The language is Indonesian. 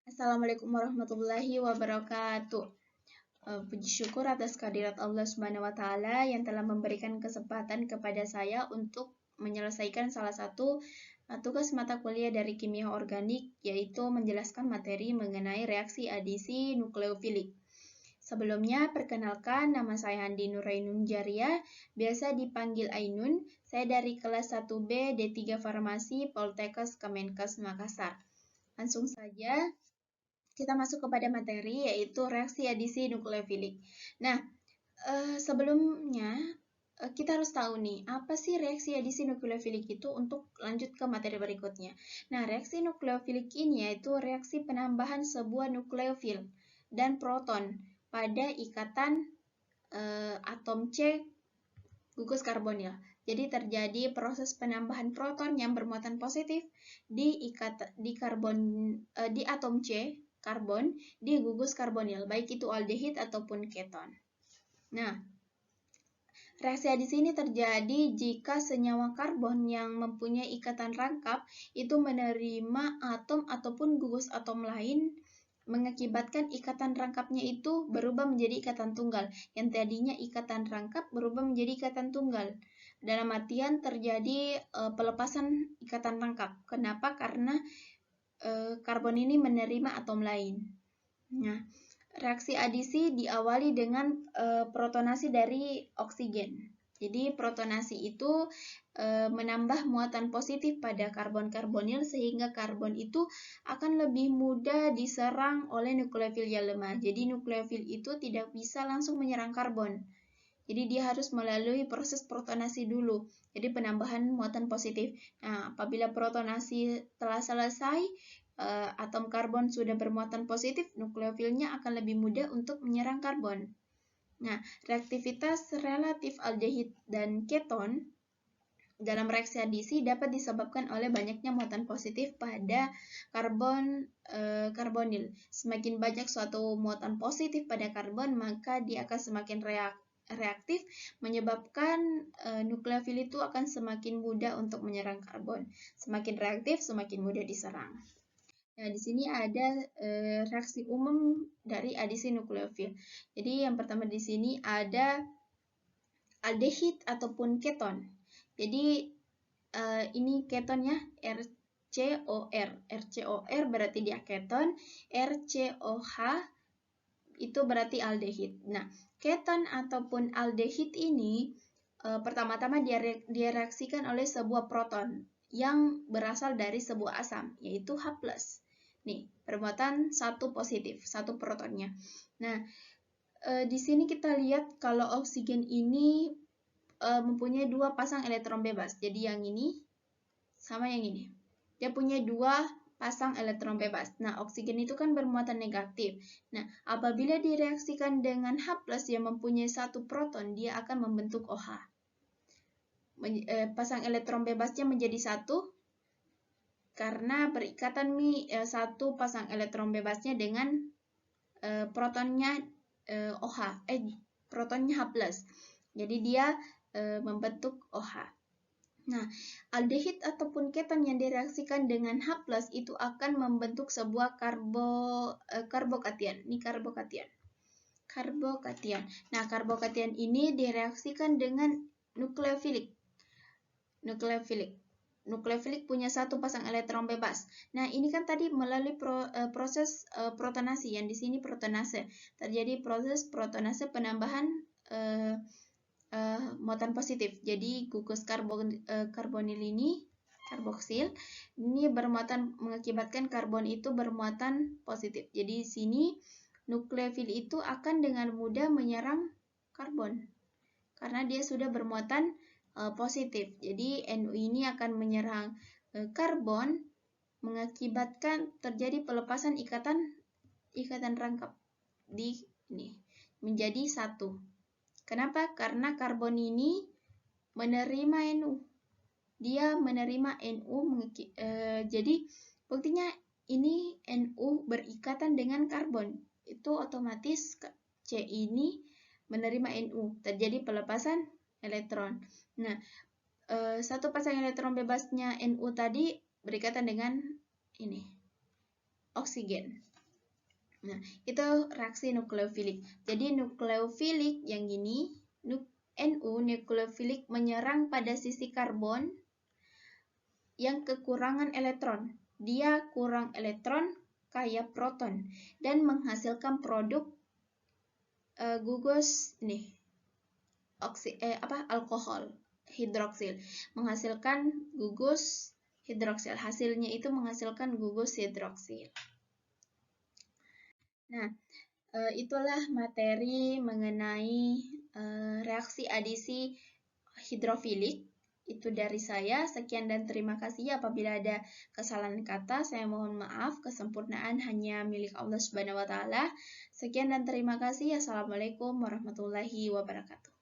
Assalamualaikum warahmatullahi wabarakatuh. Puji syukur atas kehadirat Allah Subhanahu wa Ta'ala yang telah memberikan kesempatan kepada saya untuk menyelesaikan salah satu tugas mata kuliah dari kimia organik, yaitu menjelaskan materi mengenai reaksi adisi nukleofilik. Sebelumnya, perkenalkan, nama saya Handi Nurainun Jaria, biasa dipanggil Ainun. Saya dari kelas 1B D3 Farmasi Poltekkes Kemenkes Makassar. Langsung saja kita masuk kepada materi, yaitu reaksi adisi nukleofilik. Nah, sebelumnya kita harus tahu nih, apa sih reaksi adisi nukleofilik itu untuk lanjut ke materi berikutnya. Nah, reaksi nukleofilik ini yaitu reaksi penambahan sebuah nukleofil dan proton pada ikatan atom C gugus karbonil. Jadi terjadi proses penambahan proton yang bermuatan positif di atom C karbon di gugus karbonil, baik itu aldehid ataupun keton. Nah, reaksi adisi ini terjadi jika senyawa karbon yang mempunyai ikatan rangkap itu menerima atom ataupun gugus atom lain, mengakibatkan ikatan rangkapnya itu berubah menjadi ikatan tunggal. Yang tadinya ikatan rangkap berubah menjadi ikatan tunggal. Dalam artian terjadi pelepasan ikatan rangkap. Kenapa? Karena karbon ini menerima atom lain. Nah, reaksi adisi diawali dengan protonasi dari oksigen. Jadi protonasi itu menambah muatan positif pada karbon karbonil sehingga karbon itu akan lebih mudah diserang oleh nukleofil yang lemah. Jadi nukleofil itu tidak bisa langsung menyerang karbon. Jadi dia harus melalui proses protonasi dulu. Jadi penambahan muatan positif. Nah, apabila protonasi telah selesai, atom karbon sudah bermuatan positif, nukleofilnya akan lebih mudah untuk menyerang karbon. Nah, reaktivitas relatif aldehid dan keton dalam reaksi adisi dapat disebabkan oleh banyaknya muatan positif pada karbonil. Semakin banyak suatu muatan positif pada karbon, maka dia akan semakin reaktif, menyebabkan nukleofil itu akan semakin mudah untuk menyerang karbon. Semakin reaktif, semakin mudah diserang. Nah, di sini ada reaksi umum dari adisi nukleofil. Jadi yang pertama di sini ada aldehid ataupun keton. Jadi ini ketonnya RCOR. RCOR berarti dia keton, RCOH itu berarti aldehid. Nah, keton ataupun aldehid ini pertama-tama direaksikan oleh sebuah proton yang berasal dari sebuah asam, yaitu H+. Nih, bermuatan satu positif, satu protonnya. Nah, di sini kita lihat kalau oksigen ini mempunyai dua pasang elektron bebas. Jadi yang ini sama yang ini. Dia punya dua pasang elektron bebas. Nah, oksigen itu kan bermuatan negatif. Nah, apabila direaksikan dengan H+ yang mempunyai satu proton, dia akan membentuk OH. Pasang elektron bebasnya menjadi satu karena berikatan satu pasang elektron bebasnya dengan protonnya OH, protonnya H+. Jadi dia membentuk OH. Nah, aldehid ataupun keton yang direaksikan dengan H+ itu akan membentuk sebuah karbokation. Ini karbokation. Nah, karbokation ini direaksikan dengan nukleofilik. Nukleofilik punya satu pasang elektron bebas. Nah, ini kan tadi melalui proses protonasi, yang di sini protonase. Terjadi proses protonase penambahan muatan positif. Jadi gugus karbonil ini, karboksil, ini bermuatan mengakibatkan karbon itu bermuatan positif. Jadi di sini nukleofil itu akan dengan mudah menyerang karbon karena dia sudah bermuatan positif. Jadi NU ini akan menyerang karbon mengakibatkan terjadi pelepasan ikatan rangkap di ini menjadi satu. Kenapa? Karena karbon ini menerima NU. Dia menerima NU, jadi buktinya ini NU berikatan dengan karbon. Itu otomatis C ini menerima NU. Terjadi pelepasan elektron. Nah, satu pasang elektron bebasnya NU tadi berikatan dengan ini, oksigen. Nah, itu reaksi nukleofilik. Jadi nukleofilik yang gini, nukleofilik menyerang pada sisi karbon yang kekurangan elektron. Dia kurang elektron kayak proton dan menghasilkan produk gugus alkohol hidroksil, menghasilkan gugus hidroksil. Hasilnya itu menghasilkan gugus hidroksil. Nah, itulah materi mengenai reaksi adisi hidrofilik. Itu dari saya. Sekian dan terima kasih. Apabila ada kesalahan kata, saya mohon maaf. Kesempurnaan hanya milik Allah Subhanahu wa Ta'ala. Sekian dan terima kasih. Assalamualaikum warahmatullahi wabarakatuh.